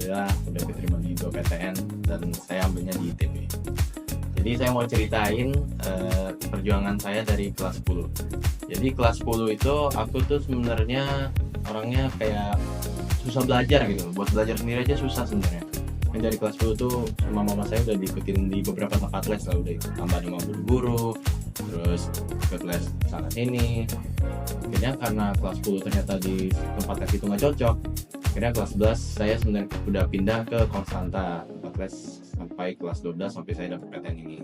alhamdulillah udah keterima di 2 PTN dan saya ambilnya di ITB. Jadi saya mau ceritain perjuangan saya dari kelas 10. Jadi kelas 10 itu aku tuh sebenarnya orangnya kayak susah belajar gitu. Buat belajar sendiri aja susah sebenarnya. Yang dari kelas 10 tuh sama mama saya udah diikutin di beberapa tempat les lah, udah tambah sama guru-guru, terus ikut les sana sini. Akhirnya karena kelas 10 ternyata di tempat les itu nggak cocok, akhirnya kelas 11 saya sebenarnya udah pindah ke Konstanta tempat les sampai kelas 12 sampai saya dapat PTN ini.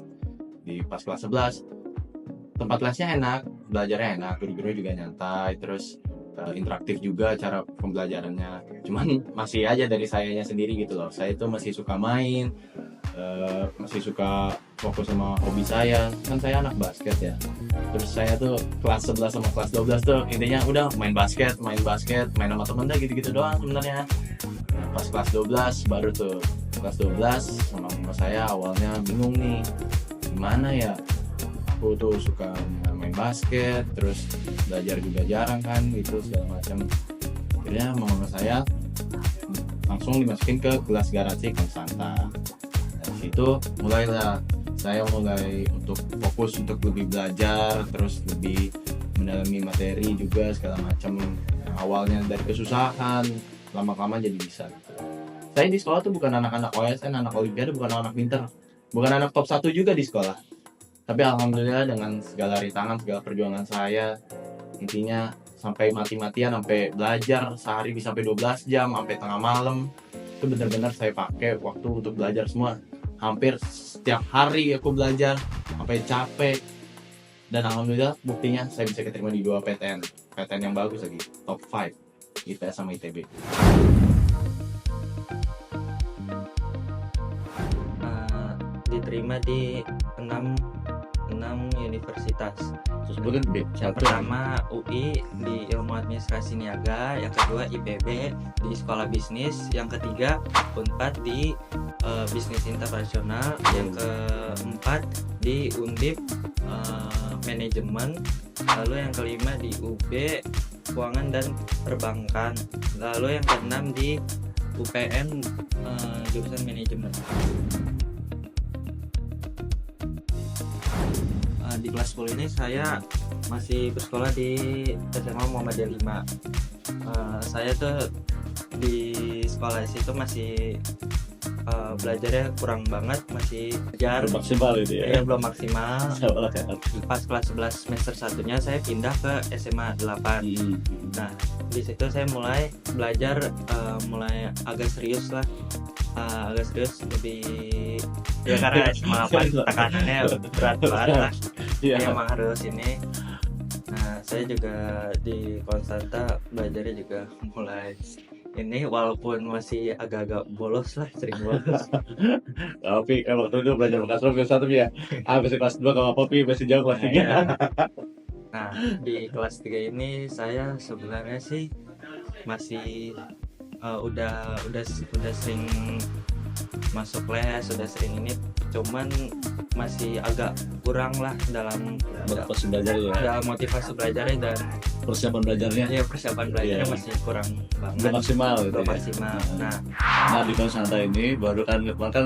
Di pas kelas 11 tempat lesnya enak, belajarnya enak, guru-guru juga nyantai, terus interaktif juga cara pembelajarannya. Cuman masih aja dari sayanya sendiri gitu loh, saya itu masih suka main, masih suka fokus sama hobi saya. Kan saya anak basket ya, terus saya tuh kelas 11 sama kelas 12 tuh intinya udah main basket, main sama temen dah gitu-gitu doang sebenarnya. Nah, pas kelas 12 baru tuh, kelas 12 sama mama saya awalnya bingung nih, gimana ya, aku tuh suka main basket, terus belajar juga jarang kan gitu segala macam. Akhirnya mama saya langsung dimasukin ke kelas garansi Konstanta. Dari situ mulailah saya mulai untuk fokus untuk lebih belajar, terus lebih mendalami materi juga segala macam. Yang awalnya dari kesusahan, lama-lama jadi bisa gitu. Saya di sekolah tuh bukan anak-anak OSN, anak olimpiade, bukan anak pinter, bukan anak top 1 juga di sekolah. Tapi alhamdulillah dengan segala rintangan, segala perjuangan saya, intinya sampai mati-matian, sampai belajar sehari bisa sampai 12 jam, sampai tengah malam, itu benar-benar saya pakai waktu untuk belajar semua. Hampir setiap hari aku belajar sampai capek, dan alhamdulillah buktinya saya bisa keterima di 2 PTN yang bagus lagi, top 5 IPS sama ITB. Diterima di 6 universitas. Sebutkan B. Yang pertama UI di Ilmu Administrasi Niaga, yang kedua IPB di Sekolah Bisnis, yang ketiga Unpad di Bisnis Internasional, yang keempat di Undip Manajemen, lalu yang kelima di UB Keuangan dan Perbankan, lalu yang keenam di UPN jurusan Manajemen. Di kelas 10 ini saya masih bersekolah di SMA Muhammadiyah 5. Saya tuh di sekolah situ masih belajarnya kurang banget, masih belajar Belum maksimal itu ya? Ya, belum maksimal. Kan? Pas kelas 11 semester 1-nya saya pindah ke SMA 8. Nah, di situ saya mulai belajar mulai agak serius lah. Agak serius lebih ya, karena SMA 8 tekanannya berat banget lah. Yeah. Emang harus ini. Nah, saya juga di Konstanta belajarnya juga mulai ini, walaupun masih agak-agak bolos lah, sering bolos. Tapi kalau waktu itu belajar kelas 1 ya, habis kelas 2 kalau Popi masih jauh kelas 3. Nah, di kelas 3 ini saya sebenarnya sih masih udah sering masuk les, sudah sering ini, cuman masih agak kurang lah dalam Motivasi belajar ya. Dalam motivasi belajarnya dan Persiapan belajarnya. ya persiapan belajarnya Iya. masih kurang banget. Belum maksimal gitu. Belum Ya. maksimal. Nah, di Konstanta ini baru kan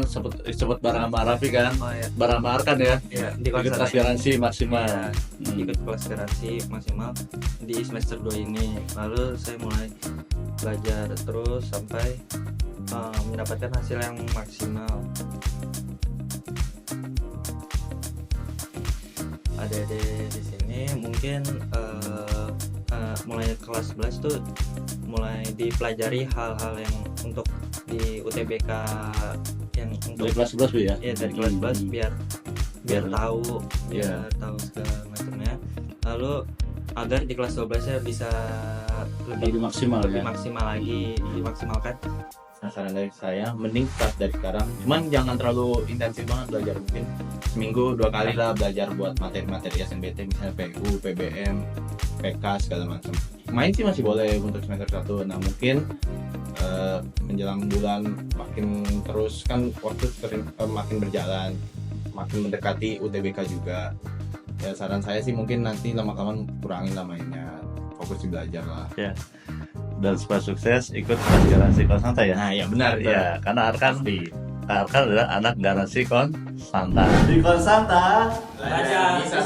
sempat bareng sama Raffi kan, ya, bareng sama Arkan ya. ya di Ikut Konstanta kelas garansi maksimal. ya, ikut kelas garansi maksimal di semester 2 ini. Lalu saya mulai belajar terus sampai mendapatkan hasil yang maksimal. Adik-adik di sini mungkin mulai kelas 11 tuh mulai dipelajari hal-hal yang untuk di UTBK yang untuk Dari kelas 11 Bu ya. ya dari kelas 11 biar tahu Iya. tahu segala macamnya. Lalu agar di kelas 12 nya bisa Lebih maksimal lebih ya. maksimal lagi, dimaksimalkan. Saran dari saya mending start dari sekarang, cuman jangan terlalu intensif banget belajar, mungkin seminggu 2 kali lah belajar buat materi-materi SNBT, misalnya PU, PBM, PK segala macam. Main sih masih boleh untuk semester 1. Nah mungkin menjelang bulan makin terus kan waktu makin berjalan, makin mendekati UTBK juga. Ya saran saya sih mungkin nanti lama-lama kurangin lah mainnya, fokus di belajar lah. Ya. Dan supaya sukses ikut kelas Garansi Konsanta ya. Nah ya benar. Ya, karena Arkan adalah anak Garansi Konsanta. Di Konsanta Belajar bisa